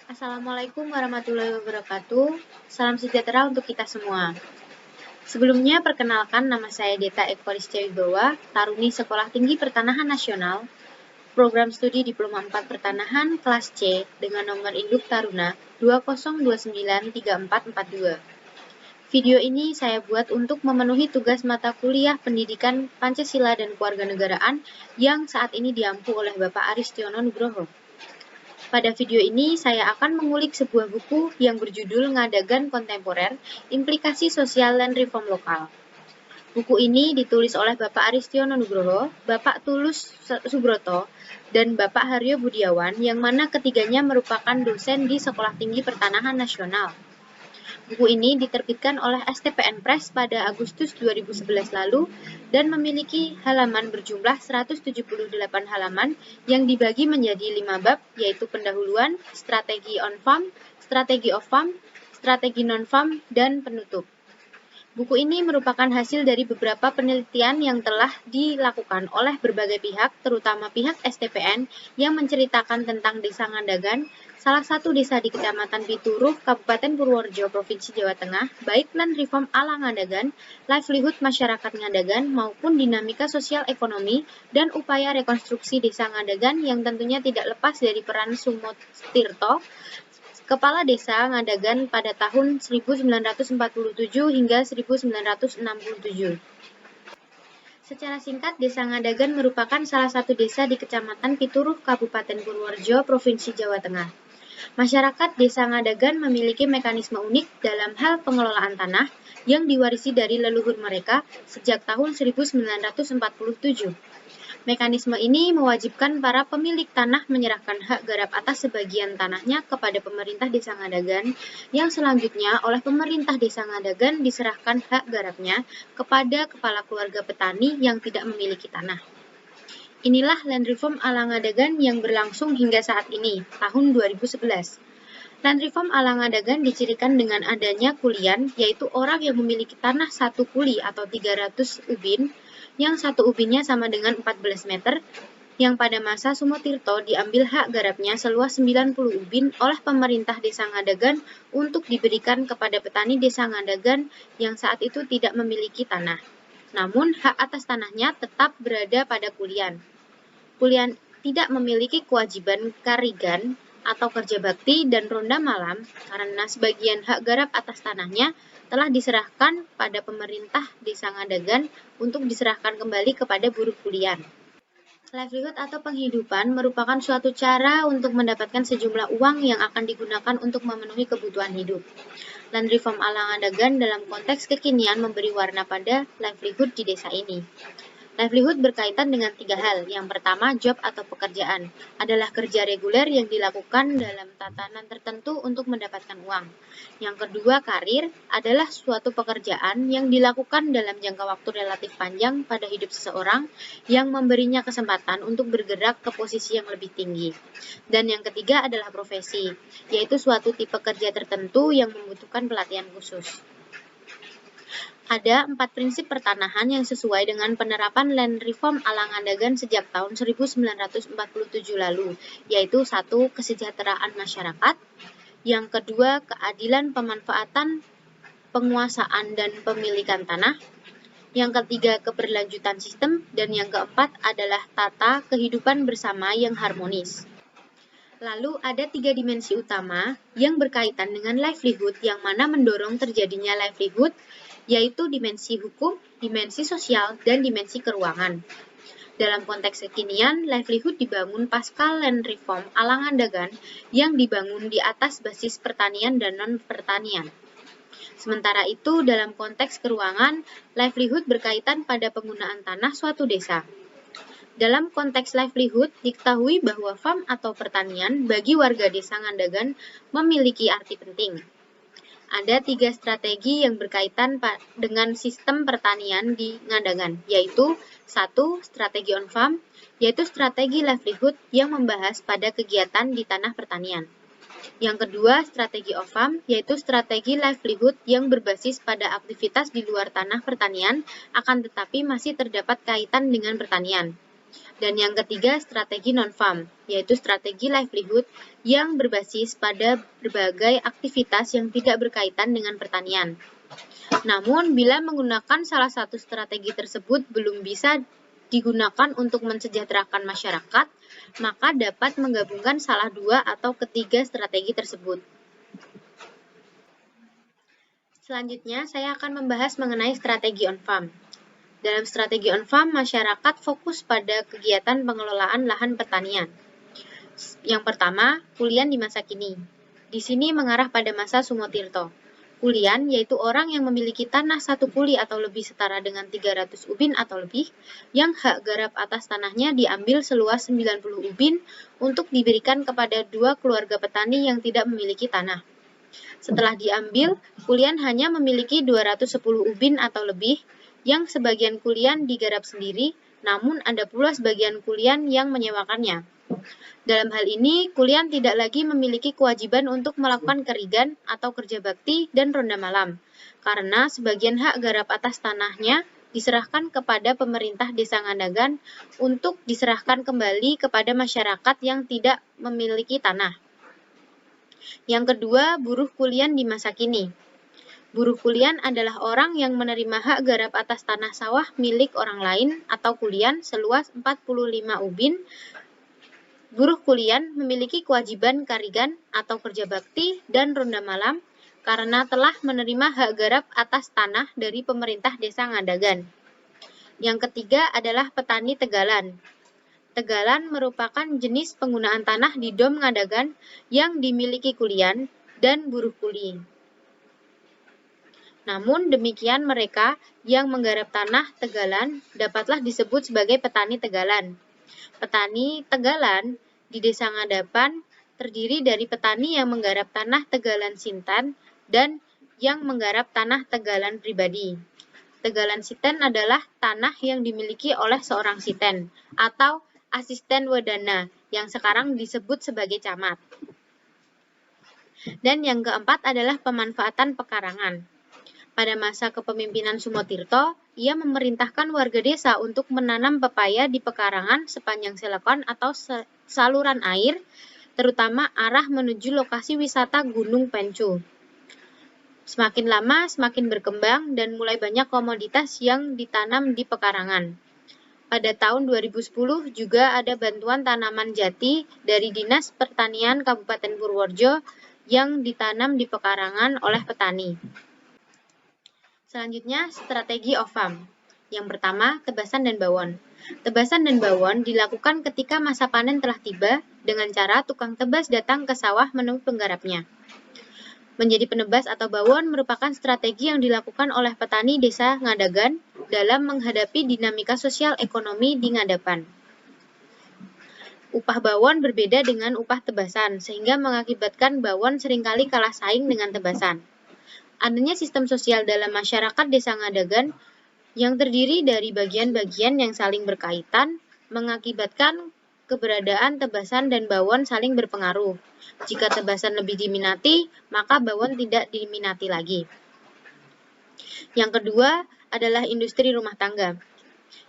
Assalamualaikum warahmatullahi wabarakatuh. Salam sejahtera untuk kita semua. Sebelumnya, perkenalkan nama saya Deta Eko Listia Wibawa, Taruni Sekolah Tinggi Pertanahan Nasional, Program Studi Diploma 4 Pertanahan kelas C dengan nomor induk Taruna 20293442. Video ini saya buat untuk memenuhi tugas mata kuliah Pendidikan Pancasila dan Kewarganegaraan yang saat ini diampu oleh Bapak Aristiono Nugroho. Pada video ini, saya akan mengulik sebuah buku yang berjudul Ngadagan Kontemporer, Implikasi Sosial dan Reform Lokal. Buku ini ditulis oleh Bapak Aristiono Nugroho, Bapak Tulus Subroto, dan Bapak Haryo Budiawan, yang mana ketiganya merupakan dosen di Sekolah Tinggi Pertanahan Nasional. Buku ini diterbitkan oleh STPN Press pada Agustus 2011 lalu dan memiliki halaman berjumlah 178 halaman yang dibagi menjadi 5 bab, yaitu pendahuluan, strategi on-farm, strategi off-farm, strategi non-farm, dan penutup. Buku ini merupakan hasil dari beberapa penelitian yang telah dilakukan oleh berbagai pihak, terutama pihak STPN, yang menceritakan tentang Desa Ngandagan, salah satu desa di Kecamatan Pituruh, Kabupaten Purworejo, Provinsi Jawa Tengah, baik land reform ala Ngandagan, livelihood masyarakat Ngandagan, maupun dinamika sosial ekonomi dan upaya rekonstruksi Desa Ngandagan yang tentunya tidak lepas dari peran Sumotirto, Kepala Desa Ngandagan pada tahun 1947 hingga 1967. Secara singkat, Desa Ngandagan merupakan salah satu desa di Kecamatan Pituruh, Kabupaten Purworejo, Provinsi Jawa Tengah. Masyarakat Desa Ngandagan memiliki mekanisme unik dalam hal pengelolaan tanah yang diwarisi dari leluhur mereka sejak tahun 1947. Mekanisme ini mewajibkan para pemilik tanah menyerahkan hak garap atas sebagian tanahnya kepada pemerintah Desa Ngandagan, yang selanjutnya oleh pemerintah Desa Ngandagan diserahkan hak garapnya kepada kepala keluarga petani yang tidak memiliki tanah. Inilah land reform ala Ngandagan yang berlangsung hingga saat ini, tahun 2011. Land reform ala Ngandagan dicirikan dengan adanya kulian, yaitu orang yang memiliki tanah 1 kuli atau 300 ubin, yang 1 ubinnya sama dengan 14 meter, yang pada masa Sumotirto diambil hak garapnya seluas 90 ubin oleh pemerintah Desa Ngandagan untuk diberikan kepada petani Desa Ngandagan yang saat itu tidak memiliki tanah. Namun, hak atas tanahnya tetap berada pada kulian. Kulian tidak memiliki kewajiban karigan atau kerja bakti dan ronda malam karena sebagian hak garap atas tanahnya telah diserahkan pada pemerintah Desa Ngandagan untuk diserahkan kembali kepada buruh kulian. Livelihood atau penghidupan merupakan suatu cara untuk mendapatkan sejumlah uang yang akan digunakan untuk memenuhi kebutuhan hidup. Land reform ala Ngandagan dalam konteks kekinian memberi warna pada livelihood di desa ini. Livelihood berkaitan dengan 3 hal. Yang pertama, job atau pekerjaan. Adalah kerja reguler yang dilakukan dalam tatanan tertentu untuk mendapatkan uang. Yang kedua, karir adalah suatu pekerjaan yang dilakukan dalam jangka waktu relatif panjang pada hidup seseorang yang memberinya kesempatan untuk bergerak ke posisi yang lebih tinggi. Dan yang ketiga adalah profesi, yaitu suatu tipe kerja tertentu yang membutuhkan pelatihan khusus. Ada 4 prinsip pertanahan yang sesuai dengan penerapan land reform ala Ngandagan sejak tahun 1947 lalu, yaitu 1. Kesejahteraan masyarakat, yang kedua keadilan pemanfaatan, penguasaan dan pemilikan tanah, yang ketiga keberlanjutan sistem, dan yang keempat adalah tata kehidupan bersama yang harmonis. Lalu ada 3 dimensi utama yang berkaitan dengan livelihood yang mana mendorong terjadinya livelihood, yaitu dimensi hukum, dimensi sosial, dan dimensi keuangan. Dalam konteks kekinian, livelihood dibangun pasca land reform ala Ngandagan yang dibangun di atas basis pertanian dan non-pertanian. Sementara itu, dalam konteks keuangan, livelihood berkaitan pada penggunaan tanah suatu desa. Dalam konteks livelihood, diketahui bahwa farm atau pertanian bagi warga Desa Ngandagan memiliki arti penting. Ada 3 strategi yang berkaitan dengan sistem pertanian di Ngandagan, yaitu 1. Strategi on-farm, yaitu strategi livelihood yang membahas pada kegiatan di tanah pertanian. Yang kedua, strategi off-farm, yaitu strategi livelihood yang berbasis pada aktivitas di luar tanah pertanian, akan tetapi masih terdapat kaitan dengan pertanian. Dan yang ketiga, strategi non-farm, yaitu strategi livelihood yang berbasis pada berbagai aktivitas yang tidak berkaitan dengan pertanian. Namun, bila menggunakan salah satu strategi tersebut belum bisa digunakan untuk mensejahterakan masyarakat, maka dapat menggabungkan salah dua atau ketiga strategi tersebut. Selanjutnya, saya akan membahas mengenai strategi on-farm. Dalam strategi on-farm, masyarakat fokus pada kegiatan pengelolaan lahan pertanian. Yang pertama, kulian di masa kini. Di sini mengarah pada masa Sumotirto. Kulian yaitu orang yang memiliki tanah 1 kuli atau lebih setara dengan 300 ubin atau lebih, yang hak garap atas tanahnya diambil seluas 90 ubin untuk diberikan kepada 2 keluarga petani yang tidak memiliki tanah. Setelah diambil, kulian hanya memiliki 210 ubin atau lebih, yang sebagian kulian digarap sendiri, namun ada pula sebagian kulian yang menyewakannya. Dalam hal ini, kulian tidak lagi memiliki kewajiban untuk melakukan kerigan atau kerja bakti dan ronda malam, karena sebagian hak garap atas tanahnya diserahkan kepada pemerintah Desa Ngandagan untuk diserahkan kembali kepada masyarakat yang tidak memiliki tanah. Yang kedua, buruh kulian di masa kini. Buruh kulian adalah orang yang menerima hak garap atas tanah sawah milik orang lain atau kulian seluas 45 ubin. Buruh kulian memiliki kewajiban karigan atau kerja bakti dan ronda malam karena telah menerima hak garap atas tanah dari pemerintah Desa Ngandagan. Yang ketiga adalah petani tegalan. Tegalan merupakan jenis penggunaan tanah di Dom Ngandagan yang dimiliki kulian dan buruh kuli. Namun demikian mereka yang menggarap tanah tegalan dapatlah disebut sebagai petani tegalan. Petani tegalan di Desa Ngadapan terdiri dari petani yang menggarap tanah tegalan Sintan dan yang menggarap tanah tegalan pribadi. Tegalan Siten adalah tanah yang dimiliki oleh seorang siten atau asisten wedana yang sekarang disebut sebagai camat. Dan yang keempat adalah pemanfaatan pekarangan. Pada masa kepemimpinan Sumotirto, ia memerintahkan warga desa untuk menanam pepaya di pekarangan sepanjang selokan atau saluran air, terutama arah menuju lokasi wisata Gunung Pencu. Semakin lama, semakin berkembang dan mulai banyak komoditas yang ditanam di pekarangan. Pada tahun 2010 juga ada bantuan tanaman jati dari Dinas Pertanian Kabupaten Purworejo yang ditanam di pekarangan oleh petani. Selanjutnya, strategi off-farm. Yang pertama, tebasan dan bawon. Tebasan dan bawon dilakukan ketika masa panen telah tiba dengan cara tukang tebas datang ke sawah menemui penggarapnya. Menjadi penebas atau bawon merupakan strategi yang dilakukan oleh petani Desa Ngadagan dalam menghadapi dinamika sosial ekonomi di Ngadapan. Upah bawon berbeda dengan upah tebasan, sehingga mengakibatkan bawon seringkali kalah saing dengan tebasan. Adanya sistem sosial dalam masyarakat Desa Ngadagan yang terdiri dari bagian-bagian yang saling berkaitan mengakibatkan keberadaan tebasan dan bawon saling berpengaruh. Jika tebasan lebih diminati, maka bawon tidak diminati lagi. Yang kedua adalah industri rumah tangga.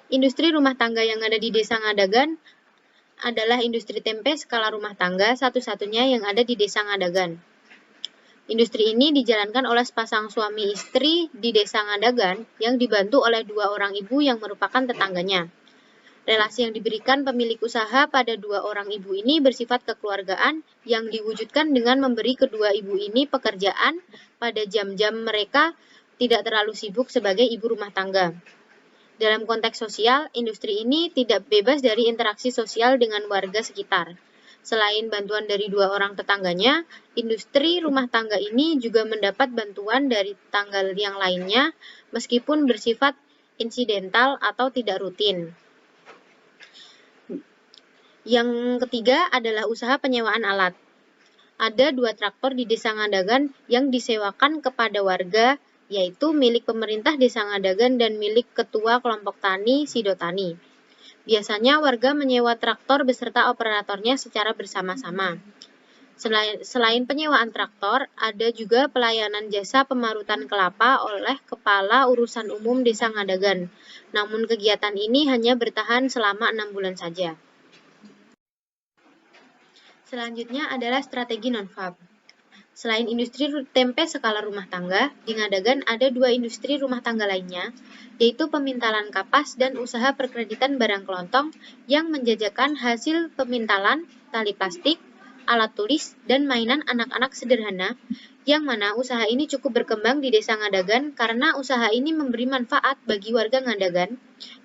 Industri rumah tangga yang ada di Desa Ngadagan adalah industri tempe skala rumah tangga satu-satunya yang ada di Desa Ngadagan. Industri ini dijalankan oleh sepasang suami istri di Desa Ngadagan yang dibantu oleh 2 orang ibu yang merupakan tetangganya. Relasi yang diberikan pemilik usaha pada 2 orang ibu ini bersifat kekeluargaan yang diwujudkan dengan memberi kedua ibu ini pekerjaan pada jam-jam mereka tidak terlalu sibuk sebagai ibu rumah tangga. Dalam konteks sosial, industri ini tidak bebas dari interaksi sosial dengan warga sekitar. Selain bantuan dari 2 orang tetangganya, industri rumah tangga ini juga mendapat bantuan dari tetangga yang lainnya meskipun bersifat insidental atau tidak rutin. Yang ketiga adalah usaha penyewaan alat. Ada 2 traktor di Desa Ngadagan yang disewakan kepada warga, yaitu milik pemerintah Desa Ngadagan dan milik Ketua Kelompok Tani Sidotani. Biasanya warga menyewa traktor beserta operatornya secara bersama-sama. Selain penyewaan traktor, ada juga pelayanan jasa pemarutan kelapa oleh Kepala Urusan Umum Desa Ngadagan. Namun kegiatan ini hanya bertahan selama 6 bulan saja. Selanjutnya adalah strategi non-FAB. Selain industri tempe skala rumah tangga, di Ngadagan ada 2 industri rumah tangga lainnya, yaitu pemintalan kapas dan usaha perkreditan barang kelontong yang menjajakan hasil pemintalan, tali plastik, alat tulis, dan mainan anak-anak sederhana, yang mana usaha ini cukup berkembang di Desa Ngadagan karena usaha ini memberi manfaat bagi warga Ngadagan,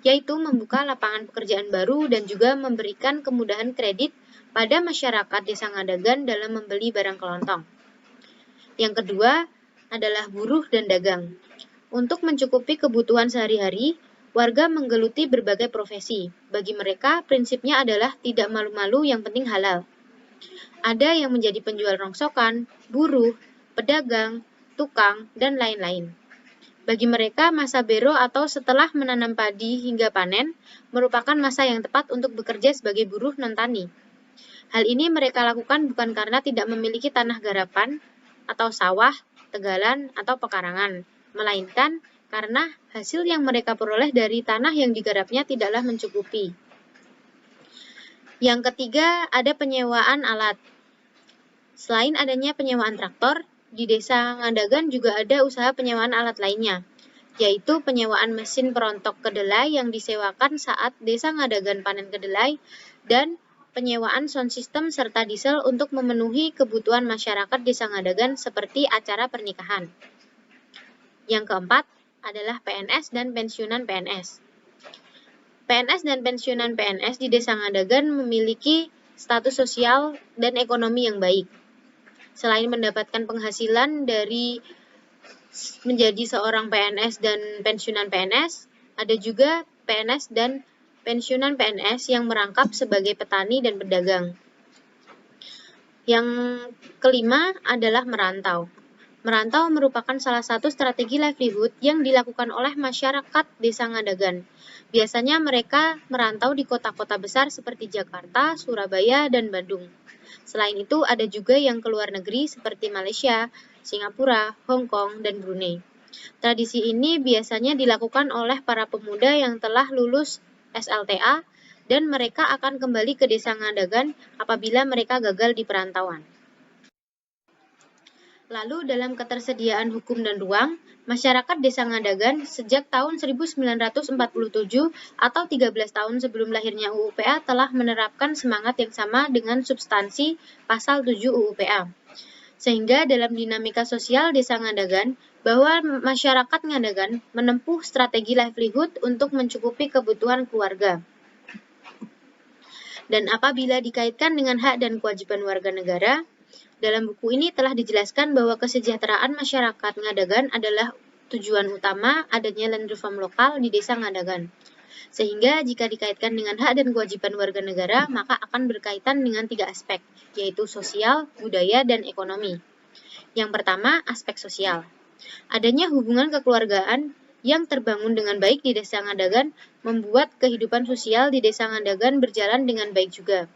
yaitu membuka lapangan pekerjaan baru dan juga memberikan kemudahan kredit pada masyarakat Desa Ngadagan dalam membeli barang kelontong. Yang kedua adalah buruh dan dagang. Untuk mencukupi kebutuhan sehari-hari, warga menggeluti berbagai profesi. Bagi mereka, prinsipnya adalah tidak malu-malu, yang penting halal. Ada yang menjadi penjual rongsokan, buruh, pedagang, tukang, dan lain-lain. Bagi mereka, masa bero atau setelah menanam padi hingga panen merupakan masa yang tepat untuk bekerja sebagai buruh non-tani. Hal ini mereka lakukan bukan karena tidak memiliki tanah garapan atau sawah, tegalan, atau pekarangan, melainkan karena hasil yang mereka peroleh dari tanah yang digarapnya tidaklah mencukupi. Yang ketiga, ada penyewaan alat. Selain adanya penyewaan traktor, di Desa Ngadagan juga ada usaha penyewaan alat lainnya, yaitu penyewaan mesin perontok kedelai yang disewakan saat Desa Ngadagan panen kedelai, dan penyewaan sound system serta diesel untuk memenuhi kebutuhan masyarakat Desa Ngadagan seperti acara pernikahan. Yang keempat adalah PNS dan pensiunan PNS. PNS dan pensiunan PNS di Desa Ngadagan memiliki status sosial dan ekonomi yang baik. Selain mendapatkan penghasilan dari menjadi seorang PNS dan pensiunan PNS, ada juga PNS dan pensiunan PNS yang merangkap sebagai petani dan pedagang. Yang kelima adalah merantau. Merantau merupakan salah satu strategi livelihood yang dilakukan oleh masyarakat Desa Ngadagan. Biasanya mereka merantau di kota-kota besar seperti Jakarta, Surabaya, dan Bandung. Selain itu, ada juga yang ke luar negeri seperti Malaysia, Singapura, Hong Kong, dan Brunei. Tradisi ini biasanya dilakukan oleh para pemuda yang telah lulus SLTA, dan mereka akan kembali ke Desa Ngadagan apabila mereka gagal di perantauan. Lalu dalam ketersediaan hukum dan ruang, masyarakat Desa Ngadagan sejak tahun 1947 atau 13 tahun sebelum lahirnya UU-PA telah menerapkan semangat yang sama dengan substansi pasal 7 UU-PA. Sehingga dalam dinamika sosial Desa Ngadagan, bahwa masyarakat Ngadagan menempuh strategi livelihood untuk mencukupi kebutuhan keluarga. Dan apabila dikaitkan dengan hak dan kewajiban warga negara, dalam buku ini telah dijelaskan bahwa kesejahteraan masyarakat Ngadagan adalah tujuan utama adanya land reform lokal di Desa Ngadagan. Sehingga jika dikaitkan dengan hak dan kewajiban warga negara, maka akan berkaitan dengan 3 aspek, yaitu sosial, budaya, dan ekonomi. Yang pertama, aspek sosial. Adanya hubungan kekeluargaan yang terbangun dengan baik di Desa Ngadagan membuat kehidupan sosial di Desa Ngadagan berjalan dengan baik juga.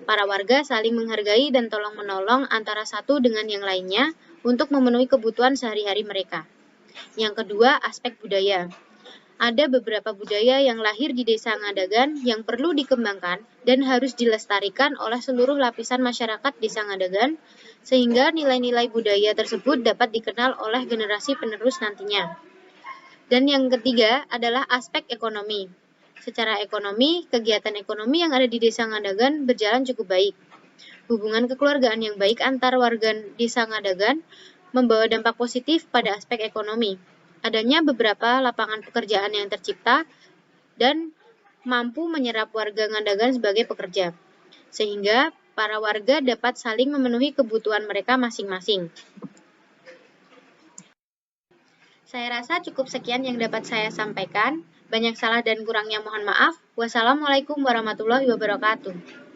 Para warga saling menghargai dan tolong-menolong antara satu dengan yang lainnya untuk memenuhi kebutuhan sehari-hari mereka. Yang kedua, aspek budaya. Ada beberapa budaya yang lahir di Desa Ngadagan yang perlu dikembangkan dan harus dilestarikan oleh seluruh lapisan masyarakat Desa Ngadagan, sehingga nilai-nilai budaya tersebut dapat dikenal oleh generasi penerus nantinya. Dan yang ketiga adalah aspek ekonomi. Secara ekonomi, kegiatan ekonomi yang ada di Desa Ngadagan berjalan cukup baik. Hubungan kekeluargaan yang baik antar warga Desa Ngadagan membawa dampak positif pada aspek ekonomi. Adanya beberapa lapangan pekerjaan yang tercipta dan mampu menyerap warga Ngadagan sebagai pekerja, sehingga para warga dapat saling memenuhi kebutuhan mereka masing-masing. Saya rasa cukup sekian yang dapat saya sampaikan. Banyak salah dan kurangnya mohon maaf. Wassalamualaikum warahmatullahi wabarakatuh.